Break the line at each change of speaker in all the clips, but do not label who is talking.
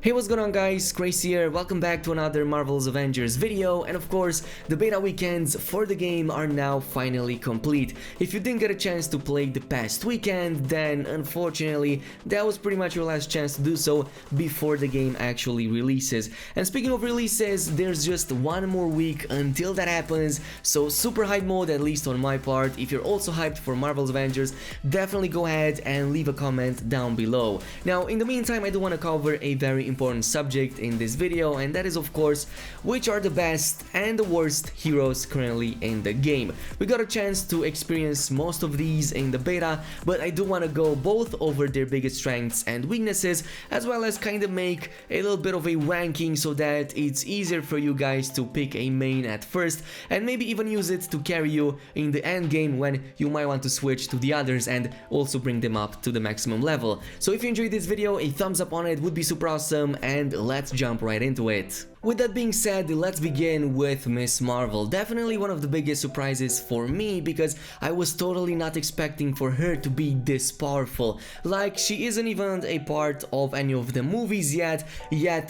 Hey, what's going on guys, Khraze here, welcome back to another Marvel's Avengers video, and of course, the beta weekends for the game are now finally complete. If you didn't get a chance to play the past weekend, then unfortunately, that was pretty much your last chance to do so before the game actually releases. And speaking of releases, there's just one more week until that happens, so super hype mode, at least on my part. If you're also hyped for Marvel's Avengers, definitely go ahead and leave a comment down below. Now, in the meantime, I do want to cover a very important subject in this video, and that is of course which are the best and the worst heroes currently in the game. We got a chance to experience most of these in the beta, but I do want to go both over their biggest strengths and weaknesses, as well as kind of make a little bit of a ranking so that it's easier for you guys to pick a main at first and maybe even use it to carry you in the end game when you might want to switch to the others and also bring them up to the maximum level. So if you enjoyed this video, a thumbs up on it would be super awesome, and let's jump right into it. With that being said, let's begin with Miss Marvel. Definitely one of the biggest surprises for me, because I was totally not expecting for her to be this powerful. Like, she isn't even a part of any of the movies yet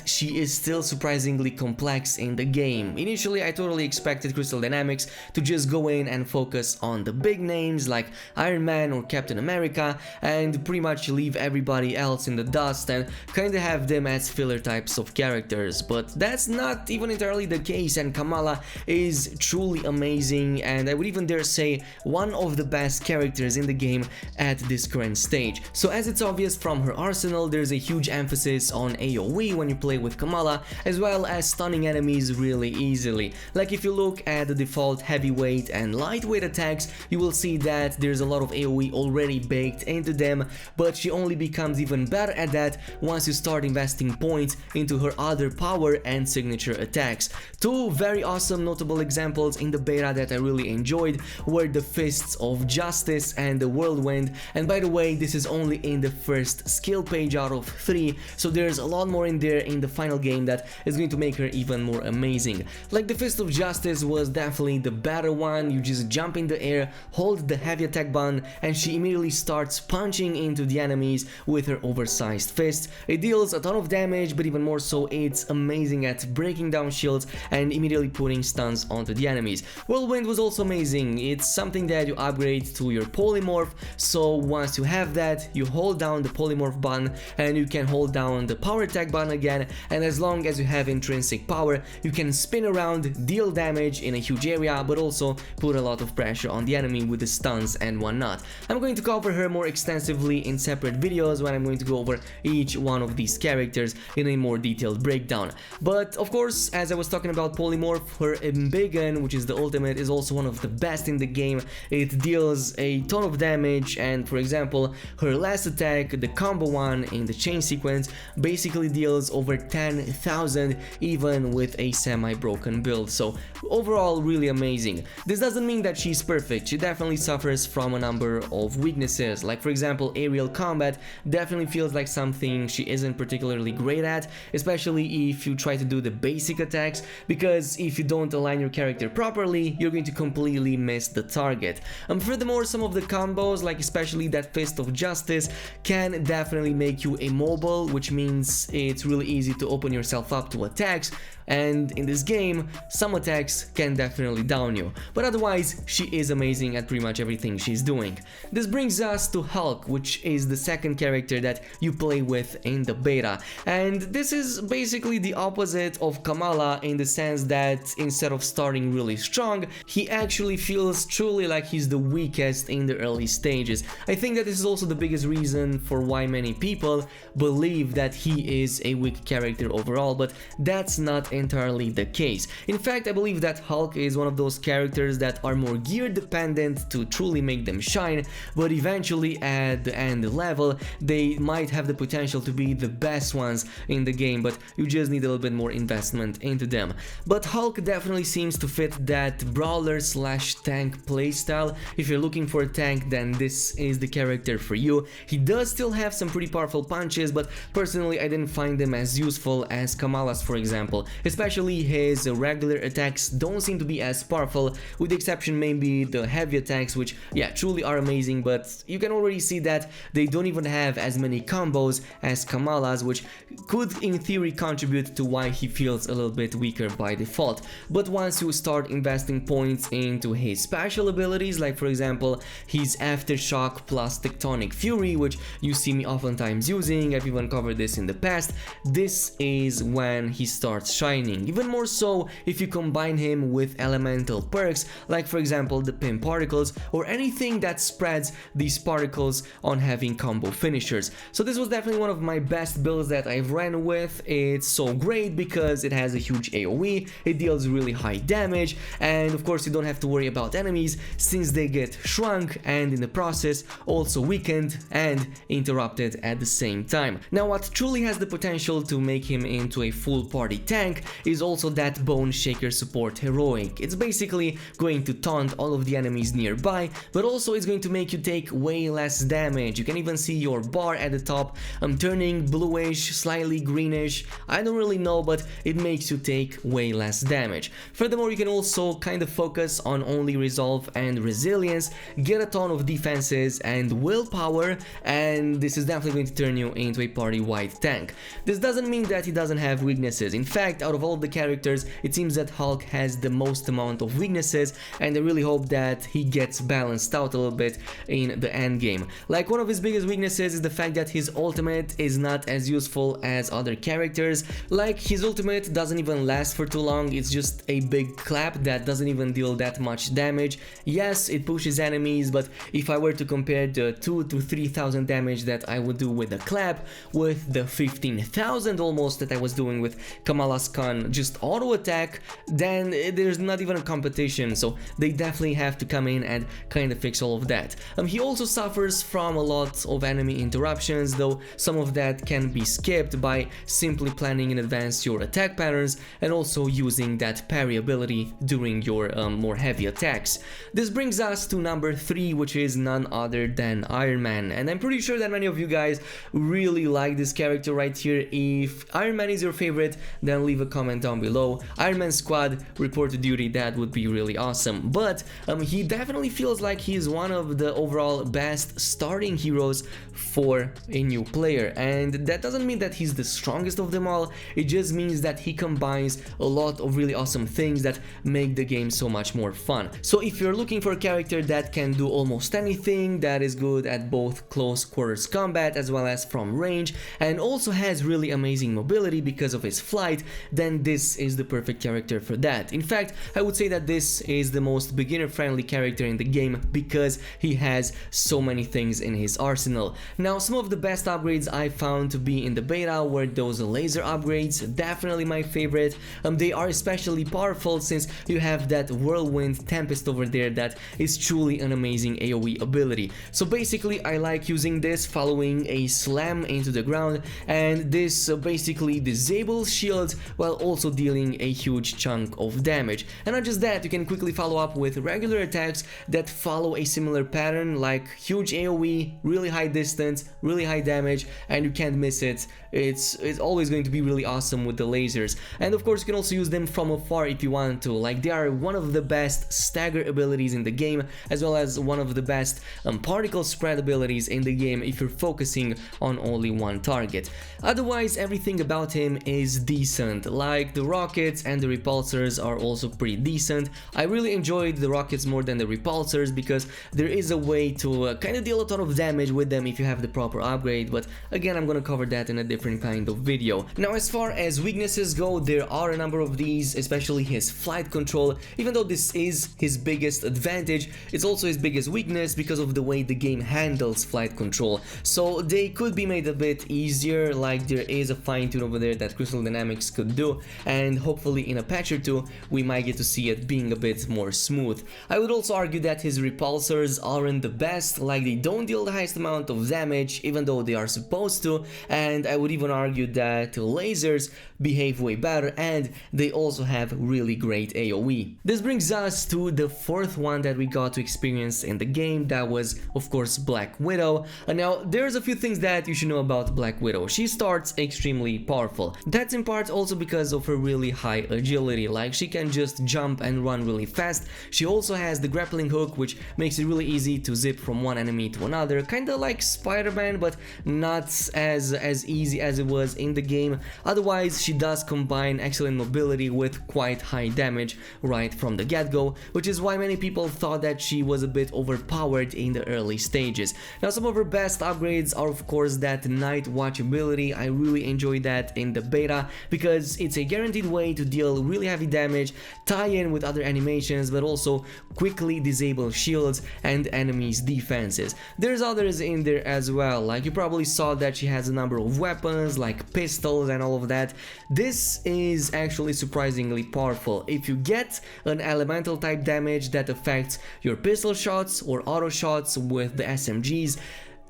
she is still surprisingly complex in the game. Initially, I totally expected Crystal Dynamics to just go in and focus on the big names like Iron Man or Captain America and pretty much leave everybody else in the dust and kinda have them as filler types of characters, but that's not even entirely the case, and Kamala is truly amazing, and I would even dare say one of the best characters in the game at this current stage. So as it's obvious from her arsenal, there's a huge emphasis on AoE when you play with Kamala, as well as stunning enemies really easily. Like, if you look at the default heavyweight and lightweight attacks, you will see that there's a lot of AoE already baked into them, but she only becomes even better at that once you start investing points into her other power and signature attacks. Two very awesome notable examples in the beta that I really enjoyed were the Fists of Justice and the Whirlwind, and by the way, this is only in the first skill page out of 3, so there's a lot more in there in the final game that is going to make her even more amazing. Like, the Fist of Justice was definitely the better one. You just jump in the air, hold the heavy attack button, and she immediately starts punching into the enemies with her oversized fist. It deals a ton of damage, but even more so, it's amazing at breaking down shields and immediately putting stuns onto the enemies. Whirlwind was also amazing. It's something that you upgrade to your polymorph, so once you have that, you hold down the polymorph button and you can hold down the power attack button again, and as long as you have intrinsic power, you can spin around, deal damage in a huge area, but also put a lot of pressure on the enemy with the stuns and whatnot. I'm going to cover her more extensively in separate videos when I'm going to go over each one of these characters in a more detailed breakdown. But of course, as I was talking about polymorph, her Embiggen, which is the ultimate, is also one of the best in the game. It deals a ton of damage, and for example, her last attack, the combo one in the chain sequence, basically deals over 10,000 even with a semi-broken build. So overall, really amazing. This doesn't mean that she's perfect. She definitely suffers from a number of weaknesses. Like, for example, aerial combat definitely feels like something she isn't particularly great at, especially if you try to do the basic attacks, because if you don't align your character properly, you're going to completely miss the target. Furthermore, some of the combos, like especially that Fist of Justice, can definitely make you immobile, which means it's really easy to open yourself up to attacks, and in this game, some attacks can definitely down you, but otherwise, she is amazing at pretty much everything she's doing. This brings us to Hulk, which is the second character that you play with in the beta, and this is basically the opposite of Kamala in the sense that instead of starting really strong, he actually feels truly like he's the weakest in the early stages. I think that this is also the biggest reason for why many people believe that he is a weak character overall, but that's not entirely the case. In fact, I believe that Hulk is one of those characters that are more gear dependent to truly make them shine, but eventually at the end level, they might have the potential to be the best ones in the game, but you just need a little bit more more investment into them. But Hulk definitely seems to fit that brawler slash tank playstyle. If you're looking for a tank, then this is the character for you. He does still have some pretty powerful punches, but personally I didn't find them as useful as Kamala's, for example. Especially his regular attacks don't seem to be as powerful, with the exception maybe the heavy attacks, which yeah, truly are amazing, but you can already see that they don't even have as many combos as Kamala's, which could in theory contribute to why he feels a little bit weaker by default. But once you start investing points into his special abilities, like for example his Aftershock plus Tectonic Fury, which you see me oftentimes using, I've even covered this in the past, this is when he starts shining. Even more so if you combine him with elemental perks, like for example the Pin Particles, or anything that spreads these particles on having combo finishers. So this was definitely one of my best builds that I've ran with. It's so great because it has a huge AoE, it deals really high damage, and of course you don't have to worry about enemies since they get shrunk and in the process also weakened and interrupted at the same time. Now what truly has the potential to make him into a full party tank is also that Bone Shaker support heroic. It's basically going to taunt all of the enemies nearby, but also it's going to make you take way less damage. You can even see your bar at the top turning bluish, slightly greenish, I don't really know, but it makes you take way less damage. Furthermore, you can also kind of focus on only resolve and resilience, get a ton of defenses and willpower, and this is definitely going to turn you into a party-wide tank. This doesn't mean that he doesn't have weaknesses. In fact, out of all the characters, it seems that Hulk has the most amount of weaknesses, and I really hope that he gets balanced out a little bit in the end game. Like, one of his biggest weaknesses is the fact that his ultimate is not as useful as other characters. Like, his ultimate doesn't even last for too long, it's just a big clap that doesn't even deal that much damage. Yes, it pushes enemies, but if I were to compare the 2,000 to 3,000 damage that I would do with the clap with the 15,000 almost that I was doing with Kamala's Khan just auto attack, then there's not even a competition, so they definitely have to come in and kind of fix all of that. He also suffers from a lot of enemy interruptions, though some of that can be skipped by simply planning in advance your attack patterns and also using that parry ability during your more heavy attacks. This brings us to number 3, which is none other than Iron Man, and I'm pretty sure that many of you guys really like this character right here. If Iron Man is your favorite, then leave a comment down below. Iron Man Squad, report to duty, that would be really awesome. But he definitely feels like he's one of the overall best starting heroes for a new player, and that doesn't mean that he's the strongest of them all, it just means that he combines a lot of really awesome things that make the game so much more fun. So if you're looking for a character that can do almost anything, that is good at both close quarters combat as well as from range, and also has really amazing mobility because of his flight, then this is the perfect character for that. In fact, I would say that this is the most beginner friendly character in the game because he has so many things in his arsenal. Now, some of the best upgrades I found to be in the beta were those laser upgrades, definitely my favorite. They are especially powerful since you have that Whirlwind Tempest over there that is truly an amazing AoE ability. So basically I like using this following a slam into the ground, and this basically disables shields while also dealing a huge chunk of damage. And not just that, you can quickly follow up with regular attacks that follow a similar pattern, like huge AoE, really high distance, really high damage, and you can't miss it. It's always going to be really awesome with the lasers. And of course you can also use them from afar if you want to, like they are one of the best stagger abilities in the game, as well as one of the best particle spread abilities in the game if you're focusing on only one target. Otherwise, everything about him is decent, like the rockets and the repulsors are also pretty decent. I really enjoyed the rockets more than the repulsors because there is a way to kind of deal a ton of damage with them if you have the proper upgrade, but again I'm gonna cover that in a different kind of video. Now, as far as weaknesses go, there are a number of these, especially his flight control. Even though this is his biggest advantage, it's also his biggest weakness because of the way the game handles flight control. So they could be made a bit easier, like there is a fine tune over there that Crystal Dynamics could do, and hopefully in a patch or two we might get to see it being a bit more smooth. I would also argue that his repulsors aren't the best, like they don't deal the highest amount of damage even though they are supposed to, and I would even argue that lasers behave way better, and they also have really great AoE. This brings us to the fourth one that we got to experience in the game. That was of course Black Widow. Now there's a few things that you should know about Black Widow. She starts extremely powerful. That's in part also because of her really high agility, like she can just jump and run really fast. She also has the grappling hook, which makes it really easy to zip from one enemy to another, kinda like Spider-Man, but not as easy as it was in the game. Otherwise, she does combine excellent mobility with quite high damage right from the get-go, which is why many people thought that she was a bit overpowered in the early stages. Now, some of her best upgrades are of course that Night Watch ability. I really enjoyed that in the beta because it's a guaranteed way to deal really heavy damage, tie in with other animations, but also quickly disable shields and enemies' defenses. There's others in there as well, like you probably saw that she has a number of weapons like pistols and all of that. This is actually surprisingly powerful. If you get an elemental type damage that affects your pistol shots or auto shots with the SMGs,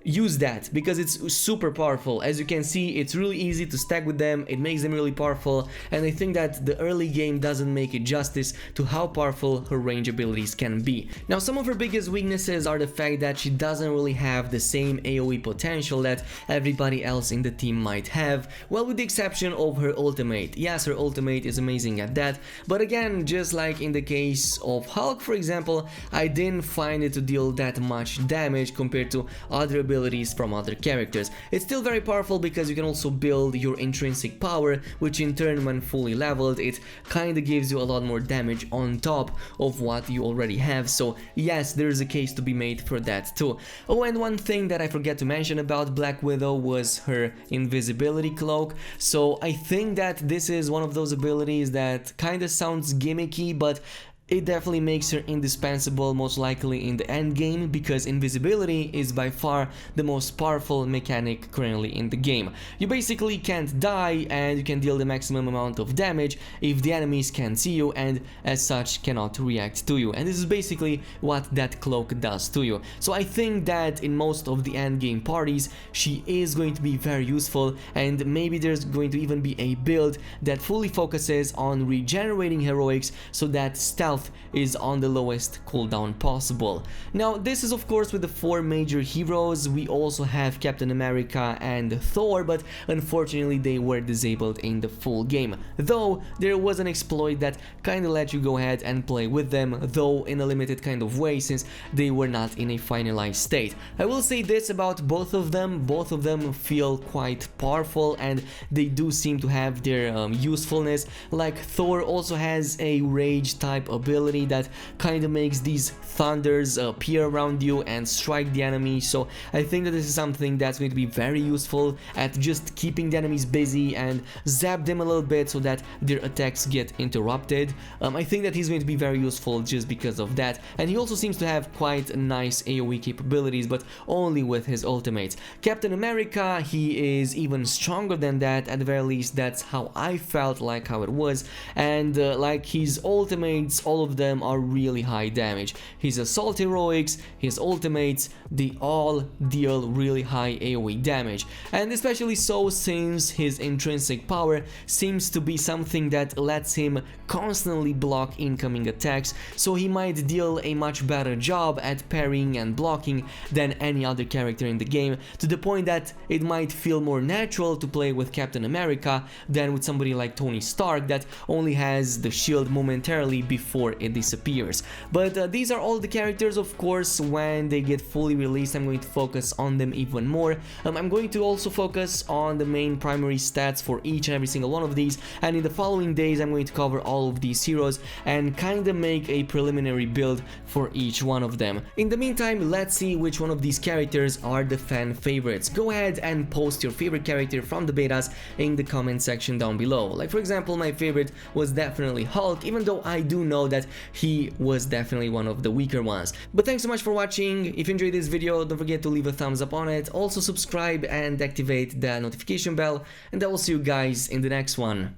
use that because it's super powerful. As you can see, it's really easy to stack with them, it makes them really powerful, and I think that the early game doesn't make it justice to how powerful her range abilities can be. Now, some of her biggest weaknesses are the fact that she doesn't really have the same AoE potential that everybody else in the team might have, well, with the exception of her ultimate. Yes, her ultimate is amazing at that, but again, just like in the case of Hulk, for example, I didn't find it to deal that much damage compared to other abilities from other characters. It's still very powerful because you can also build your intrinsic power, which in turn, when fully leveled, it kinda gives you a lot more damage on top of what you already have. So yes, there's a case to be made for that too. Oh, and one thing that I forgot to mention about Black Widow was her invisibility cloak. So I think that this is one of those abilities that kinda sounds gimmicky, but it definitely makes her indispensable, most likely in the end game, because invisibility is by far the most powerful mechanic currently in the game. You basically can't die and you can deal the maximum amount of damage if the enemies can't see you and as such cannot react to you, and this is basically what that cloak does to you. So I think that in most of the end game parties she is going to be very useful, and maybe there's going to even be a build that fully focuses on regenerating heroics so that stealth is on the lowest cooldown possible. Now, this is of course with the four major heroes. We also have Captain America and Thor, but unfortunately they were disabled in the full game, though there was an exploit that kinda let you go ahead and play with them, though in a limited kind of way since they were not in a finalized state. I will say this about both of them feel quite powerful and they do seem to have their usefulness. Like Thor also has a rage type ability that kind of makes these thunders appear around you and strike the enemy, so I think that this is something that's going to be very useful at just keeping the enemies busy and zap them a little bit so that their attacks get interrupted. I think that he's going to be very useful just because of that, and he also seems to have quite nice AoE capabilities, but only with his ultimates. Captain America, he is even stronger than that, at the very least that's how I felt like how it was, and like his ultimates, all of them are really high damage. His assault heroics, his ultimates, they all deal really high AoE damage, and especially so since his intrinsic power seems to be something that lets him constantly block incoming attacks, so he might deal a much better job at parrying and blocking than any other character in the game, to the point that it might feel more natural to play with Captain America than with somebody like Tony Stark that only has the shield momentarily before it disappears. But these are all the characters. Of course, when they get fully released, I'm going to focus on them even more. I'm going to also focus on the main primary stats for each and every single one of these, and in the following days I'm going to cover all of these heroes and kind of make a preliminary build for each one of them. In the meantime, let's see which one of these characters are the fan favorites. Go ahead and post your favorite character from the betas in the comment section down below. Like for example, my favorite was definitely Hulk, even though I do know that he was definitely one of the weaker ones. But thanks so much for watching. If you enjoyed this video, don't forget to leave a thumbs up on it, also subscribe and activate the notification bell, and I will see you guys in the next one.